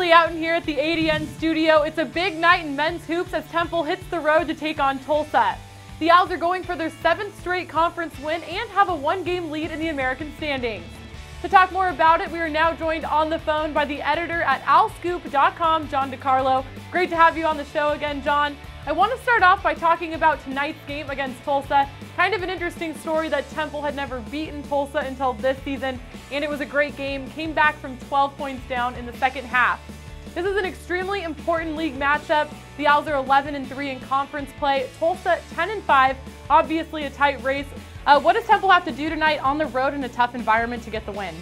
Haley out in here at the ADN studio. It's a big night in men's hoops as Temple hits the road to take on Tulsa. The Owls are going for their 7th straight conference win and have a 1-game lead in the American standings. To talk more about it, we are now joined on the phone by the editor at owlscoop.com, John DiCarlo. Great to have you on the show again, John. I want to start off by talking about tonight's game against Tulsa. Kind of an interesting story that Temple had never beaten Tulsa until this season, and it was a great game. Came back from 12 points down in the second half. This is an extremely important league matchup. The Owls are 11-3 in conference play. Tulsa 10-5, obviously a tight race. What does Temple have to do tonight on the road in a tough environment to get the win?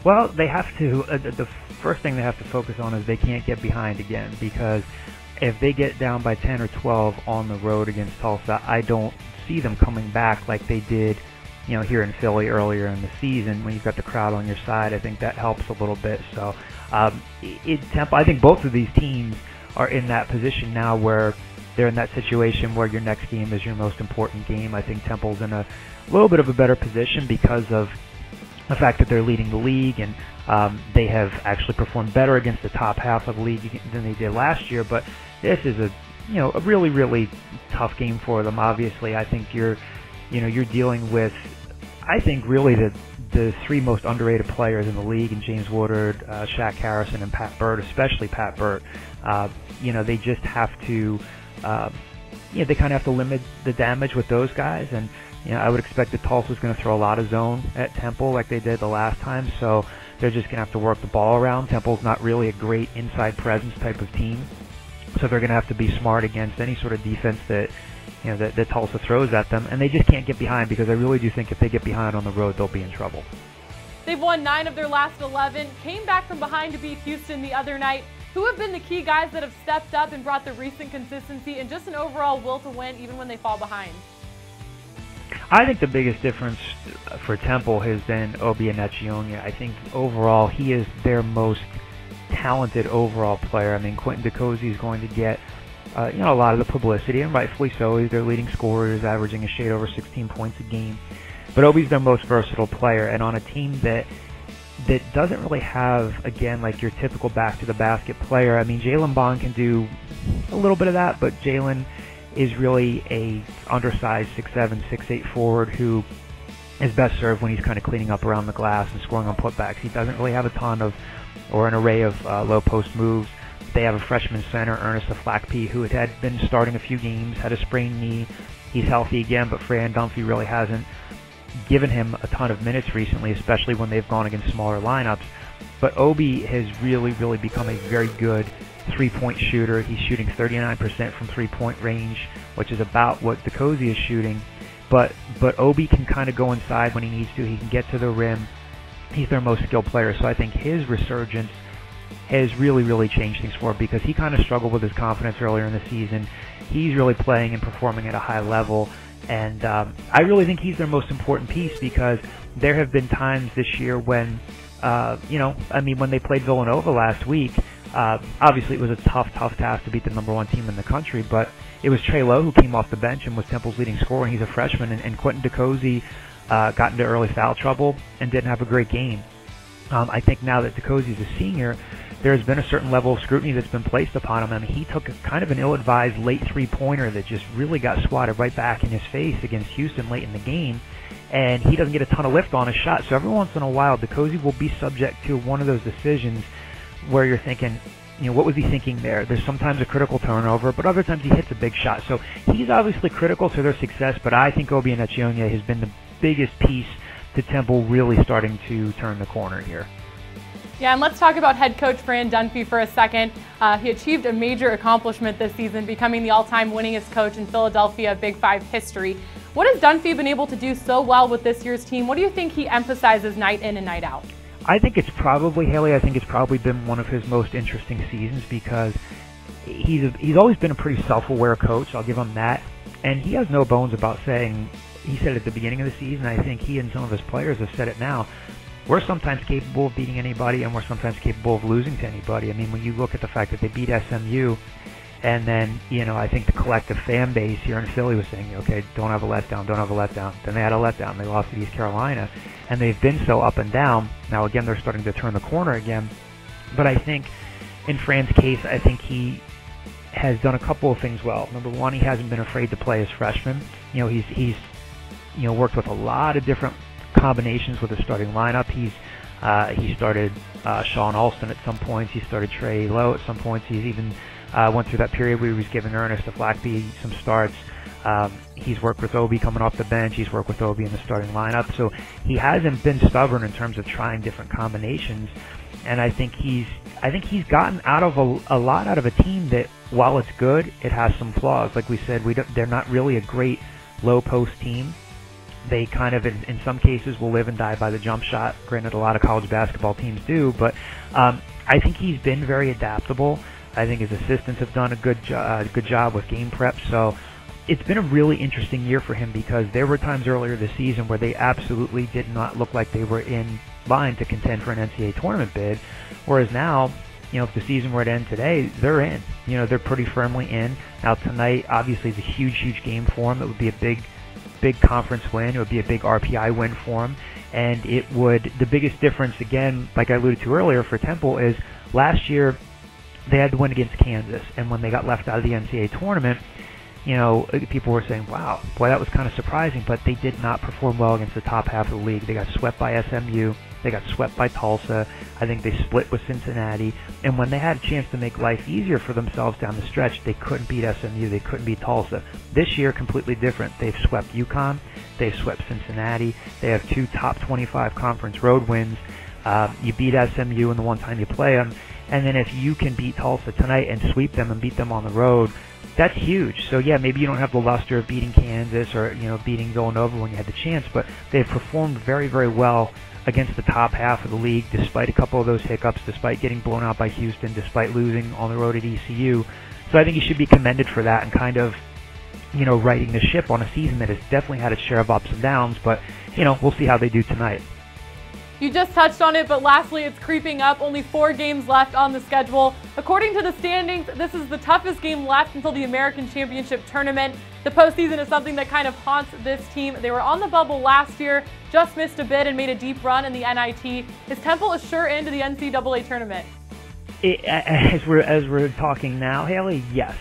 Well, they have to, the first thing they have to focus on is they can't get behind again, because if they get down by 10 or 12 on the road against Tulsa, I don't see them coming back like they did, here in Philly earlier in the season when you've got the crowd on your side. I think that helps a little bit. So, Temple, I think both of these teams are in that position now where they're in that situation where your next game is your most important game. I think Temple's in a little bit of a better position because of the fact that they're leading the league, and they have actually performed better against the top half of the league than they did last year. But this is a really, really tough game for them. Obviously, I think you're dealing with, I think, really the three most underrated players in the league, in James Woodard, Shaq Harrison, and Pat Burt, especially Pat Burt. They just have to, they kind of have to limit the damage with those guys. And I would expect that Tulsa's going to throw a lot of zone at Temple like they did the last time. So they're just going to have to work the ball around. Temple's not really a great inside presence type of team, so they're going to have to be smart against any sort of defense that that Tulsa throws at them, and they just can't get behind, because I really do think if they get behind on the road, they'll be in trouble. They've won 9 of their last 11, came back from behind to beat Houston the other night. Who have been the key guys that have stepped up and brought the recent consistency and just an overall will to win even when they fall behind? I think the biggest difference for Temple has been Obi Anachionyia. I think overall he is their most talented overall player. I mean, Quentin DeCozy is going to get a lot of the publicity, and rightfully so. He's their leading scorer, he's averaging a shade over 16 points a game. But Obi's their most versatile player, and on a team that doesn't really have, again, like your typical back-to-the-basket player. I mean, Jalen Bond can do a little bit of that, but Jalen is really a undersized 6'7", 6'8" forward who is best served when he's kind of cleaning up around the glass and scoring on putbacks. He doesn't really have a ton of, or an array of low post moves. They have a freshman center, Ernest Aflakpee, who had been starting a few games, had a sprained knee. He's healthy again, but Fran Dunphy really hasn't given him a ton of minutes recently, especially when they've gone against smaller lineups. But Obi has really, really become a very good three-point shooter. He's shooting 39% from three-point range, which is about what DeCozy is shooting. But Obi can kind of go inside when he needs to. He can get to the rim. He's their most skilled player, so I think his resurgence has really, really changed things for him, because he kind of struggled with his confidence earlier in the season. He's really playing and performing at a high level, and I really think he's their most important piece, because there have been times this year when, when they played Villanova last week, obviously it was a tough task to beat the #1 team in the country, but it was Trey Lowe who came off the bench and was Temple's leading scorer, and he's a freshman, and Quentin DeCozy got into early foul trouble and didn't have a great game. I think now that DeCozy is a senior, there's been a certain level of scrutiny that's been placed upon him. I mean, he took kind of an ill-advised late three-pointer that just really got swatted right back in his face against Houston late in the game, and he doesn't get a ton of lift on his shot. So every once in a while, DeCozy will be subject to one of those decisions where you're thinking, what was he thinking there? There's sometimes a critical turnover, but other times he hits a big shot. So he's obviously critical to their success, but I think Obi Anachionyia has been the biggest piece to Temple really starting to turn the corner here. Yeah, and let's talk about head coach Fran Dunphy for a second. He achieved a major accomplishment this season, becoming the all-time winningest coach in Philadelphia Big Five history. What has Dunphy been able to do so well with this year's team? What do you think he emphasizes night in and night out? I think it's probably, Haley, I think it's probably been one of his most interesting seasons, because he's always been a pretty self-aware coach. I'll give him that. And he has no bones about saying, he said at the beginning of the season, I think he and some of his players have said it now, we're sometimes capable of beating anybody, and we're sometimes capable of losing to anybody. I mean, when you look at the fact that they beat SMU, and then, I think the collective fan base here in Philly was saying, okay, don't have a letdown, don't have a letdown. Then they had a letdown. They lost to East Carolina, and they've been so up and down. Now, again, they're starting to turn the corner again. But I think in Fran's case, I think he has done a couple of things well. Number one, he hasn't been afraid to play as freshman. He's worked with a lot of different combinations with the starting lineup. He started Sean Alston at some points. He started Trey Lowe at some points. He's even went through that period where he was giving Ernest Flackby some starts. He's worked with Obi coming off the bench. He's worked with Obi in the starting lineup. So he hasn't been stubborn in terms of trying different combinations. And I think he's gotten out of a lot out of a team that, while it's good, it has some flaws. Like we said, they're not really a great low post team. They kind of, in some cases, will live and die by the jump shot. Granted, a lot of college basketball teams do, but I think he's been very adaptable. I think his assistants have done a good job with game prep. So it's been a really interesting year for him, because there were times earlier this season where they absolutely did not look like they were in line to contend for an NCAA tournament bid, whereas now, if the season were to end today, they're in. They're pretty firmly in. Now tonight, obviously, is a huge game for them. It would be a big conference win. It would be a big RPI win for them, and the biggest difference, again, like I alluded to earlier, for Temple is last year they had to win against Kansas, and when they got left out of the NCAA tournament, people were saying, wow, boy, that was kind of surprising, but they did not perform well against the top half of the league. They got swept by SMU. They got swept by Tulsa. I think they split with Cincinnati. And when they had a chance to make life easier for themselves down the stretch, they couldn't beat SMU. They couldn't beat Tulsa. This year, completely different. They've swept UConn. They've swept Cincinnati. They have 2 top 25 conference road wins. You beat SMU in the one time you play them. And then if you can beat Tulsa tonight and sweep them and beat them on the road, that's huge. So yeah, maybe you don't have the luster of beating Kansas or beating Villanova when you had the chance, but they've performed very, very well against the top half of the league, despite a couple of those hiccups, despite getting blown out by Houston, despite losing on the road at ECU. So I think he should be commended for that, and kind of righting the ship on a season that has definitely had its share of ups and downs. But we'll see how they do tonight. You just touched on it, but lastly, it's creeping up. Only 4 games left on the schedule. According to the standings, this is the toughest game left until the American Championship Tournament. The postseason is something that kind of haunts this team. They were on the bubble last year, just missed a bid and made a deep run in the NIT. Is Temple a sure into the NCAA tournament? As we're talking now, Haley, yes.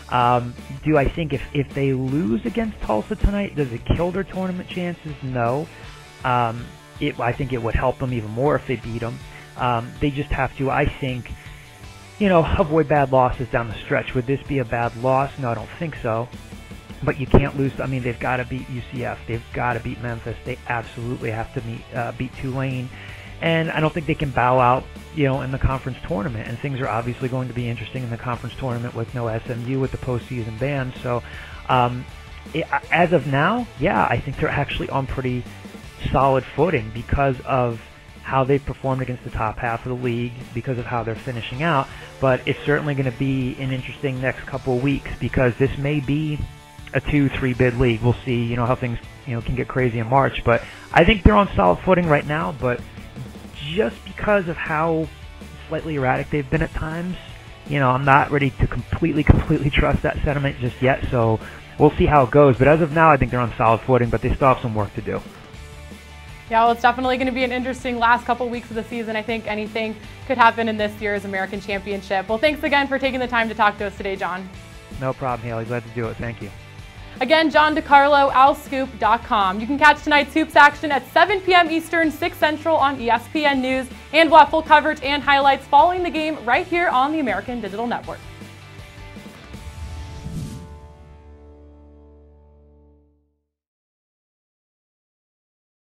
Do I think if they lose against Tulsa tonight, does it kill their tournament chances? No. I think it would help them even more if they beat them. They just have to, I think, avoid bad losses down the stretch. Would this be a bad loss? No, I don't think so. But you can't lose. I mean, they've got to beat UCF. They've got to beat Memphis. They absolutely have to beat Tulane. And I don't think they can bow out, in the conference tournament. And things are obviously going to be interesting in the conference tournament with no SMU with the postseason ban. So as of now, yeah, I think they're actually on pretty solid footing because of how they performed against the top half of the league, because of how they're finishing out. But it's certainly going to be an interesting next couple of weeks, because this may be a 2-3 bid league. We'll see, how things can get crazy in March. But I think they're on solid footing right now. But just because of how slightly erratic they've been at times, I'm not ready to completely trust that sentiment just yet. So we'll see how it goes. But as of now, I think they're on solid footing. But they still have some work to do. Yeah, well, it's definitely going to be an interesting last couple weeks of the season. I think anything could happen in this year's American Championship. Well, thanks again for taking the time to talk to us today, John. No problem, Haley. Glad to do it. Thank you. Again, John DiCarlo, owlscoop.com. You can catch tonight's Hoops action at 7 p.m. Eastern, 6 Central on ESPN News. And we'll have full coverage and highlights following the game right here on the American Digital Network.